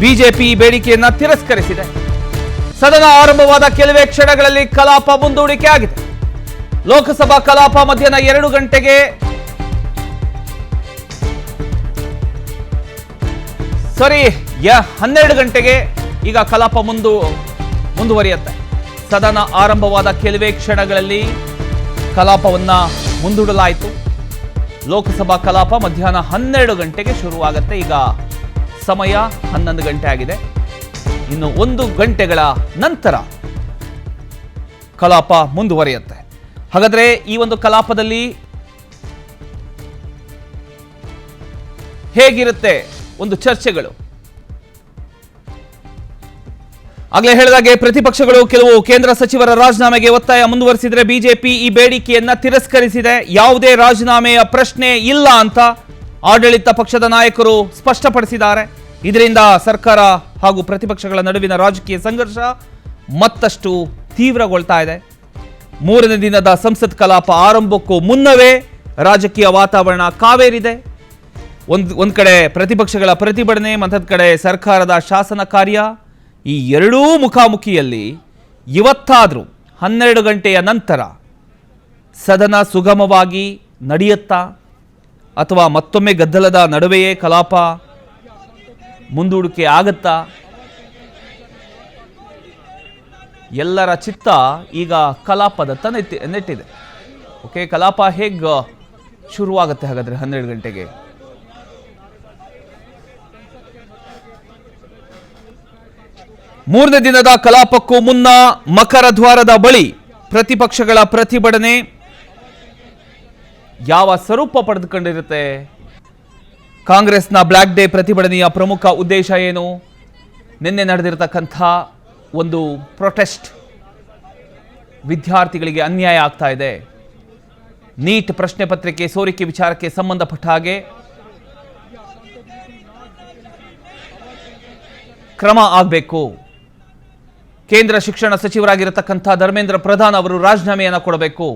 BJP ಬೇಡಿಕೆಯನ್ನ ತಿರಸ್ಕರಿಸಿದೆ. ಸದನ ಆರಂಭವಾದ ಕೆಲವೇ ಕ್ಷಣಗಳಲ್ಲಿ ಕಲಾಪ ಮುಂದೂಡಿಕೆ ಆಗಿದೆ. ಲೋಕಸಭಾ ಕಲಾಪ ಮಧ್ಯಾಹ್ನ 2 ಗಂಟೆಗೆ ಸಾರಿ 12 ಗಂಟೆಗೆ ಈಗ ಕಲಾಪ ಮುಂದುವರಿಯುತ್ತೆ. ಸದನ ಆರಂಭವಾದ ಕೆಲವೇ ಕ್ಷಣಗಳಲ್ಲಿ ಕಲಾಪವನ್ನ ಮುಂದೂಡಲಾಯಿತು. ಲೋಕಸಭಾ ಕಲಾಪ ಮಧ್ಯಾಹ್ನ 12 ಗಂಟೆಗೆ ಶುರುವಾಗುತ್ತೆ. ಈಗ ಸಮಯ 11 ಗಂಟೆ ಆಗಿದೆ. ಇನ್ನು 1 ಗಂಟೆಗಳ ನಂತರ ಕಲಾಪ ಮುಂದುವರಿಯುತ್ತೆ. ಹಾಗಾದ್ರೆ ಈ ಒಂದು ಕಲಾಪದಲ್ಲಿ ಹೇಗಿರುತ್ತೆ ಒಂದು ಚರ್ಚೆಗಳು? ಆಗಲೇ ಹೇಳಿದಾಗೆ ಪ್ರತಿಪಕ್ಷಗಳು ಕೆಲವು ಕೇಂದ್ರ ಸಚಿವರ ರಾಜೀನಾಮೆಗೆ ಒತ್ತಾಯ ಮುಂದುವರಿಸಿದರೆ ಬಿಜೆಪಿ ಈ ಬೇಡಿಕೆಯನ್ನ ತಿರಸ್ಕರಿಸಿದೆ. ಯಾವುದೇ ರಾಜೀನಾಮೆಯ ಪ್ರಶ್ನೆ ಇಲ್ಲ ಅಂತ ಆಡಳಿತ ಪಕ್ಷದ ನಾಯಕರು ಸ್ಪಷ್ಟಪಡಿಸಿದ್ದಾರೆ. ಇದರಿಂದ ಸರ್ಕಾರ ಹಾಗೂ ಪ್ರತಿಪಕ್ಷಗಳ ನಡುವಿನ ರಾಜಕೀಯ ಸಂಘರ್ಷ ಮತ್ತಷ್ಟು ತೀವ್ರಗೊಳ್ತಾ ಇದೆ. 3ನೇ ದಿನದ ಸಂಸತ್ ಕಲಾಪ ಆರಂಭಕ್ಕೂ ಮುನ್ನವೇ ರಾಜಕೀಯ ವಾತಾವರಣ ಕಾವೇರಿದೆ. ಒಂದ್ ಕಡೆ ಪ್ರತಿಪಕ್ಷಗಳ ಪ್ರತಿಭಟನೆ, ಮತ್ತೊಂದು ಕಡೆ ಸರ್ಕಾರದ ಶಾಸನ ಕಾರ್ಯ. ಈ ಎರಡೂ ಮುಖಾಮುಖಿಯಲ್ಲಿ ಇವತ್ತಾದರೂ 12 ಗಂಟೆಯ ನಂತರ ಸದನ ಸುಗಮವಾಗಿ ನಡೆಯುತ್ತಾ ಅಥವಾ ಮತ್ತೊಮ್ಮೆ ಗದ್ದಲದ ನಡುವೆಯೇ ಕಲಾಪ ಮುಂದೂಡಿಕೆ ಆಗತ್ತಾ? ಎಲ್ಲರ ಚಿತ್ತ ಈಗ ಕಲಾಪದತ್ತ ನೆಟ್ಟಿದೆ. ಓಕೆ, ಕಲಾಪ ಹೇಗೆ ಶುರುವಾಗುತ್ತೆ ಹಾಗಾದ್ರೆ 12 ಗಂಟೆಗೆ? ಮೂರನೇ ದಿನದ ಕಲಾಪಕ್ಕೂ ಮುನ್ನ ಮಕರ ದ್ವಾರದ ಬಳಿ ಪ್ರತಿಪಕ್ಷಗಳ ಪ್ರತಿಭಟನೆ ಯಾವ ಸ್ವರೂಪ ಪಡೆದುಕೊಂಡಿರುತ್ತೆ? ಕಾಂಗ್ರೆಸ್ನ ಬ್ಲ್ಯಾಕ್ ಡೇ ಪ್ರತಿಭಟನೆಯ ಪ್ರಮುಖ ಉದ್ದೇಶ ಏನು? ನಿನ್ನೆ ನಡೆದಿರತಕ್ಕಂಥ ಒಂದು ಪ್ರೊಟೆಸ್ಟ್, ವಿದ್ಯಾರ್ಥಿಗಳಿಗೆ ಅನ್ಯಾಯ ಆಗ್ತಾ ಇದೆ. ನೀಟ್ ಪ್ರಶ್ನೆ ಪತ್ರಿಕೆ ಸೋರಿಕೆ ವಿಚಾರಕ್ಕೆ ಸಂಬಂಧಪಟ್ಟ ಹಾಗೆ ಕ್ರಮ ಆಗಬೇಕು. ಕೇಂದ್ರ ಶಿಕ್ಷಣ ಸಚಿವರಾಗಿರತಕ್ಕಂಥ ಧರ್ಮೇಂದ್ರ ಪ್ರಧಾನ್ ಅವರು ರಾಜೀನಾಮೆಯನ್ನು ಕೊಡಬೇಕು.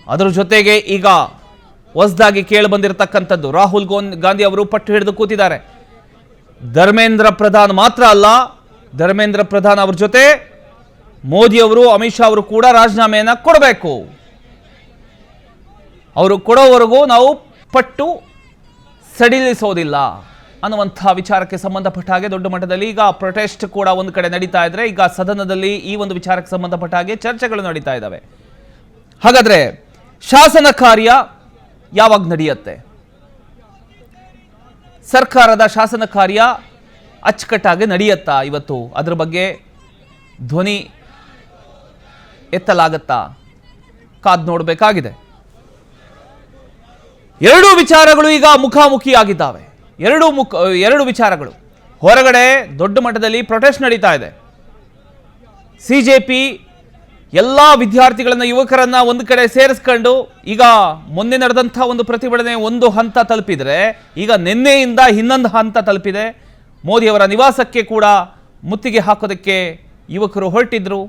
ಅದರ ಜೊತೆಗೆ ಈಗ ಹೊಸದಾಗಿ ಕೇಳಿ ಬಂದಿರತಕ್ಕಂಥದ್ದು, ರಾಹುಲ್ ಗಾಂಧಿ ಅವರು ಪಟ್ಟು ಹಿಡಿದು ಕೂತಿದ್ದಾರೆ. ಧರ್ಮೇಂದ್ರ ಪ್ರಧಾನ್ ಮಾತ್ರ ಅಲ್ಲ, ಧರ್ಮೇಂದ್ರ ಪ್ರಧಾನ್ ಅವ್ರ ಜೊತೆ ಮೋದಿ ಅವರು, ಅಮಿತ್ ಶಾ ಅವರು ಕೂಡ ರಾಜೀನಾಮೆಯನ್ನು ಕೊಡಬೇಕು. ಅವರು ಕೊಡೋವರೆಗೂ ನಾವು ಪಟ್ಟು ಸಡಿಲಿಸೋದಿಲ್ಲ ಅನ್ನುವಂಥ ವಿಚಾರಕ್ಕೆ ಸಂಬಂಧಪಟ್ಟ ಹಾಗೆ ದೊಡ್ಡ ಮಟ್ಟದಲ್ಲಿ ಈಗ ಪ್ರೊಟೆಸ್ಟ್ ಕೂಡ ಒಂದು ಕಡೆ ನಡೀತಾ ಇದ್ರೆ, ಈಗ ಸದನದಲ್ಲಿ ಈ ಒಂದು ವಿಚಾರಕ್ಕೆ ಸಂಬಂಧಪಟ್ಟ ಹಾಗೆ ಚರ್ಚೆಗಳು ನಡೀತಾ ಇದ್ದಾವೆ. ಹಾಗಾದ್ರೆ ಶಾಸನ ಕಾರ್ಯ ಯಾವಾಗ ನಡೆಯುತ್ತೆ? ಸರ್ಕಾರದ ಶಾಸನ ಕಾರ್ಯ ಅಚ್ಚುಕಟ್ಟಾಗಿ ನಡೆಯುತ್ತಾ ಇವತ್ತು? ಅದರ ಬಗ್ಗೆ ಧ್ವನಿ ಎತ್ತಲಾಗತ್ತಾ? ಕಾದ್ ನೋಡಬೇಕಾಗಿದೆ. ಎರಡೂ ವಿಚಾರಗಳು ಈಗ ಮುಖಾಮುಖಿಯಾಗಿದ್ದಾವೆ. ಎರಡು ವಿಚಾರಗಳು. ಹೊರಗಡೆ ದೊಡ್ಡ ಮಟ್ಟದಲ್ಲಿ ಪ್ರೊಟೆಸ್ಟ್ ನಡೀತಾ ಇದೆ. ಸಿಜೆಪಿ ಎಲ್ಲ ವಿದ್ಯಾರ್ಥಿಗಳನ್ನ, ಯುವಕರನ್ನ ಒಂದು ಕಡೆ ಸೇರಿಸ್ಕೊಂಡು ಈಗ ಮೊನ್ನೆ ನಡೆದಂಥ ಒಂದು ಪ್ರತಿಭಟನೆ ಒಂದು ಹಂತ ತಲುಪಿದ್ರೆ, ಈಗ ನಿನ್ನೆಯಿಂದ ಇನ್ನೊಂದು ಹಂತ ತಲುಪಿದೆ. ಮೋದಿಯವರ ನಿವಾಸಕ್ಕೆ ಕೂಡ ಮುತ್ತಿಗೆ ಹಾಕೋದಕ್ಕೆ ಯುವಕರು ಹೊರಟಿದ್ರು.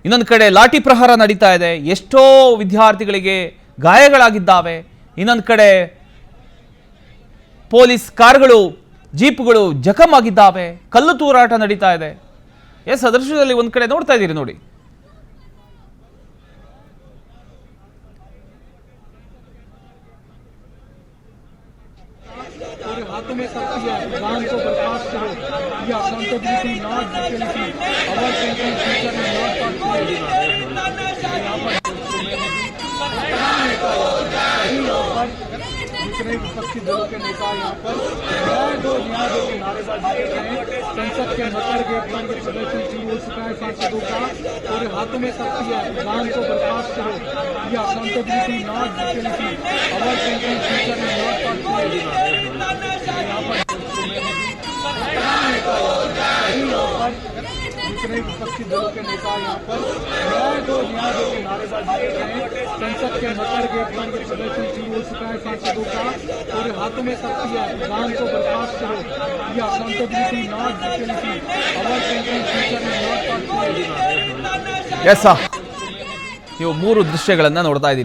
ಇನ್ನೊಂದು ಕಡೆ ಲಾಠಿ ಪ್ರಹಾರ ನಡೀತಾ ಇದೆ. ಎಷ್ಟೋ ವಿದ್ಯಾರ್ಥಿಗಳಿಗೆ ಗಾಯಗಳಾಗಿದ್ದಾವೆ. ಇನ್ನೊಂದು ಕಡೆ ಪೊಲೀಸ್ ಕಾರುಗಳು, ಜೀಪ್ಗಳು ಜಖಮ್ ಆಗಿದ್ದಾವೆ. ಕಲ್ಲು ತೂರಾಟ ನಡೀತಾ ಇದೆ. ಎಸ್, ಅದೃಶ್ಯದಲ್ಲಿ ಒಂದ್ ಕಡೆ ನೋಡ್ತಾ ಇದ್ದೀರಿ ನೋಡಿ. जितने विपक्षी दलों के नेता यहाँ पर न्याय दो की नारेबाजी कर रहे हैं। संसद के मकर गेट बंद प्रदर्शन शुरू हो चुका है सांसदों का, और हाथों में शक्ति है। विधान को बर्खास्त करो या accountability not dependency our country future में नॉट पार्टी। यहाँ पर जितने विपक्षी दलों के नेता यहाँ पर न्याय दो की नारेबाजी कर रहे हैं। संसद के मकर गेट बंद प्रदर्शन शुरू हो चुका है सांसदों का, और हाथों में शक्ति है। विधान को बर्खास्त करो या accountability not dependency our country future में नॉट पार्टी। ಎಸ್, ನೀವು 3 ದೃಶ್ಯಗಳನ್ನ ನೋಡ್ತಾ ಇದ್ದೀರಿ.